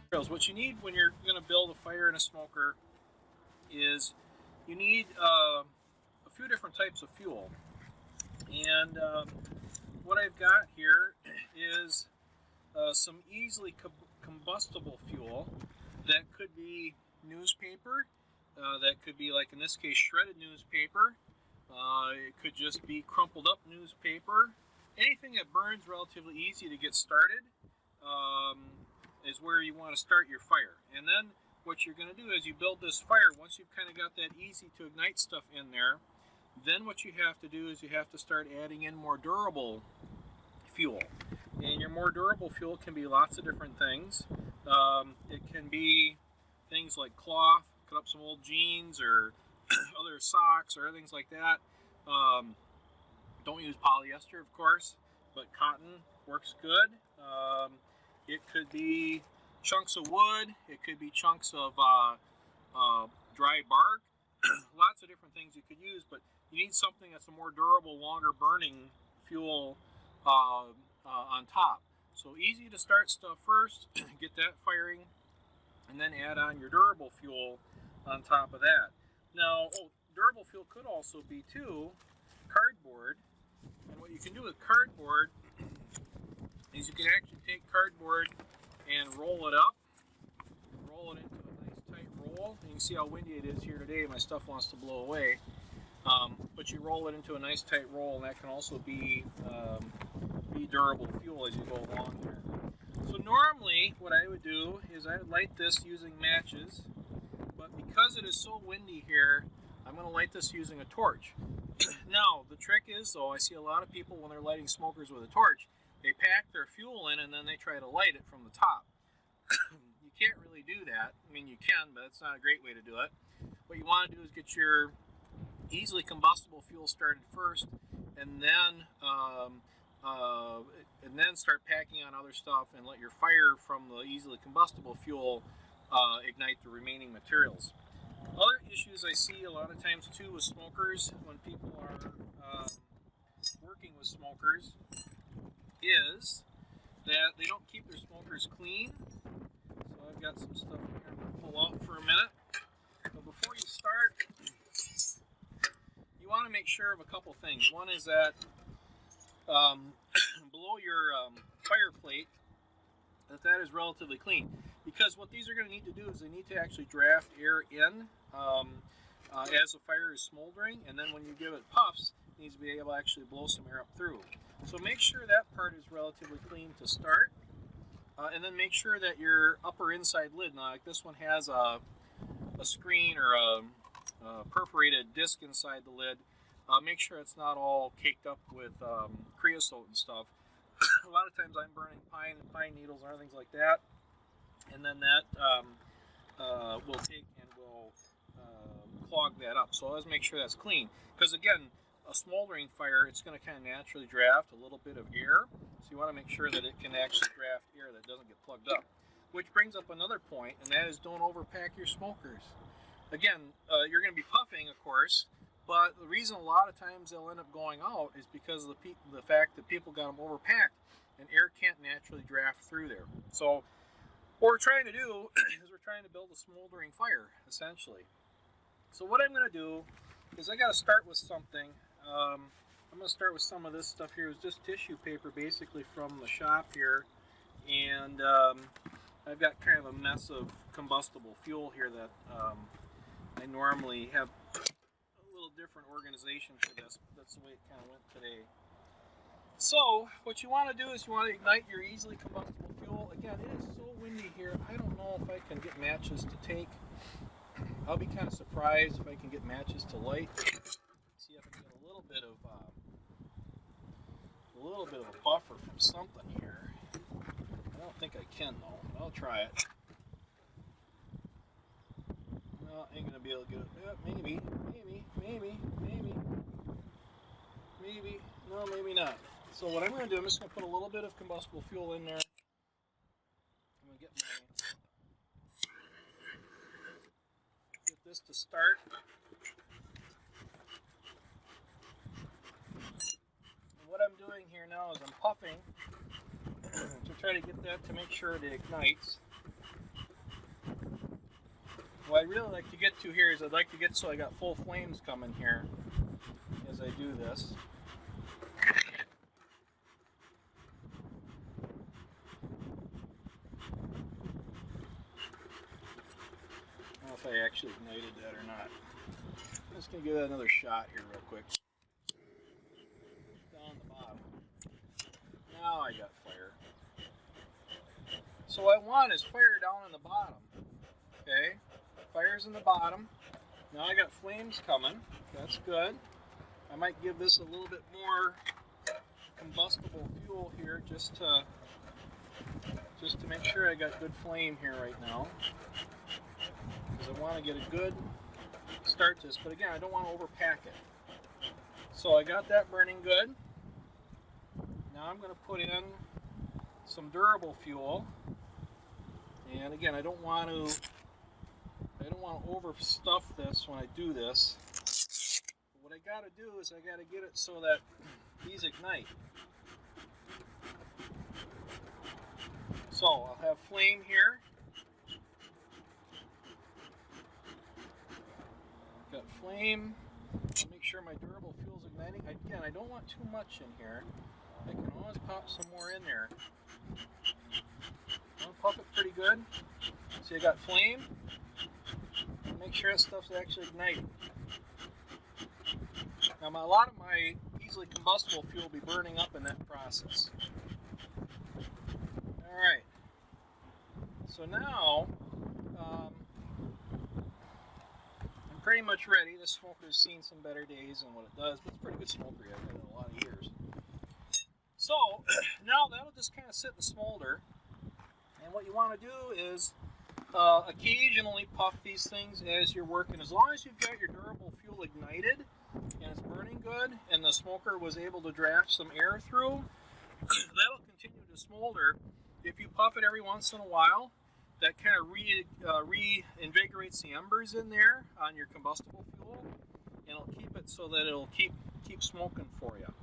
What you need when you're going to build a fire in a smoker is you need a few different types of fuel. And what I've got here is some easily combustible fuel that could be newspaper, that could be, like in this case, shredded newspaper. It could just be crumpled up newspaper. Anything that burns relatively easy to get started um, is where you want to start your fire. And then what you're going to do is you build this fire. Once you've kind of got that easy to ignite stuff in there, then what you have to do is you have to start adding in more durable fuel. And your more durable fuel can be lots of different things. It can be things like cloth, cut up some old jeans or other socks or things like that. Um, don't use polyester, of course, but cotton works good. It could be chunks of wood. It could be chunks of dry bark. Lots of different things you could use, but you need something that's a more durable, longer burning fuel on top. So easy to start stuff first, get that firing, and then add on your durable fuel on top of that. Now, durable fuel could also be too cardboard. And what you can do with cardboard is you can actually take cardboard and roll it up, roll it into a nice tight roll. And you can see how windy it is here today. My stuff wants to blow away. But you roll it into a nice tight roll, and that can also be durable fuel as you go along there. So normally what I would do is I would light this using matches, but because it is so windy here, I'm going to light this using a torch. Now, the trick is, though, I see a lot of people when they're lighting smokers with a torch, they pack their fuel in and then they try to light it from the top. You can't really do that. I mean, you can, but it's not a great way to do it. What you want to do is get your easily combustible fuel started first, and then start packing on other stuff and let your fire from the easily combustible fuel ignite the remaining materials. Other issues I see a lot of times too with smokers when people are working with smokers is that they don't keep their smokers clean. So I've got some stuff here I'm going to pull out for a minute. But before you start, you want to make sure of a couple things. One is that below your fire plate, that is relatively clean. Because what these are going to need to do is they need to actually draft air in as the fire is smoldering, and then when you give it puffs, it needs to be able to actually blow some air up through. So make sure that part is relatively clean to start, and then make sure that your upper inside lid, now like this one has a screen or a perforated disc inside the lid, make sure it's not all caked up with creosote and stuff. A lot of times I'm burning pine needles or things like that, and then that will take and will clog that up. So let's make sure that's clean, because again, a smoldering fire, it's going to kind of naturally draft a little bit of air, so you want to make sure that it can actually draft air that doesn't get plugged up. Which brings up another point, and that is don't overpack your smokers. Again, you're going to be puffing, of course, but the reason a lot of times they'll end up going out is because of the fact that people got them overpacked, and air can't naturally draft through there. So what we're trying to do is we're trying to build a smoldering fire, essentially. So what I'm going to do is I got to start with something. I'm going to start with some of this stuff here. It's just tissue paper, basically, from the shop here. And I've got kind of a mess of combustible fuel here that I normally have a little different organization for this. That's the way it kind of went today. So what you want to do is you want to ignite your easily combustible fuel. Again, it is so windy here. I don't know if I can get matches to take. I'll be kind of surprised if I can get matches to light. See if I can get a little bit of a buffer from something here. I don't think I can though. I'll try it. No, I ain't gonna be able to get it. Maybe. No, maybe not. So what I'm gonna do, I'm just gonna put a little bit of combustible fuel in there. I'm gonna get this to start. And what I'm doing here now is I'm puffing to try to get that to make sure it ignites. what I'd really like to get to here is I'd like to get so I got full flames coming here as I do this. I don't know if I actually ignited that or not. I'm just going to give that another shot here real quick. Down the bottom. Now I got fire. So what I want is fire down in the bottom. Okay, fire's in the bottom. Now I got flames coming. That's good. I might give this a little bit more combustible fuel here just to make sure I got good flame here right now. Because I want to get a good start to this, but again, I don't want to overpack it. So I got that burning good. Now I'm going to put in some durable fuel. And again, I don't want to overstuff this when I do this. But what I got to do is I got to get it so that these ignite. So I'll have flame here. Got flame. I'll make sure my durable fuel is igniting. Again, I don't want too much in here. I can always pop some more in there. I'll pump it pretty good. So you got flame. Make sure that stuff's actually igniting. Now a lot of my easily combustible fuel will be burning up in that process. Alright. So now I'm pretty much ready. This smoker's seen some better days than what it does, but it's a pretty good smoker. I've had it in a lot of years. So now that'll just kind of sit and smolder. And what you want to do is occasionally puff these things as you're working. As long as you've got your durable fuel ignited and it's burning good and the smoker was able to draft some air through, that'll continue to smolder. If you puff it every once in a while, that kind of reinvigorates the embers in there on your combustible fuel, and it'll keep it so that it'll keep smoking for you.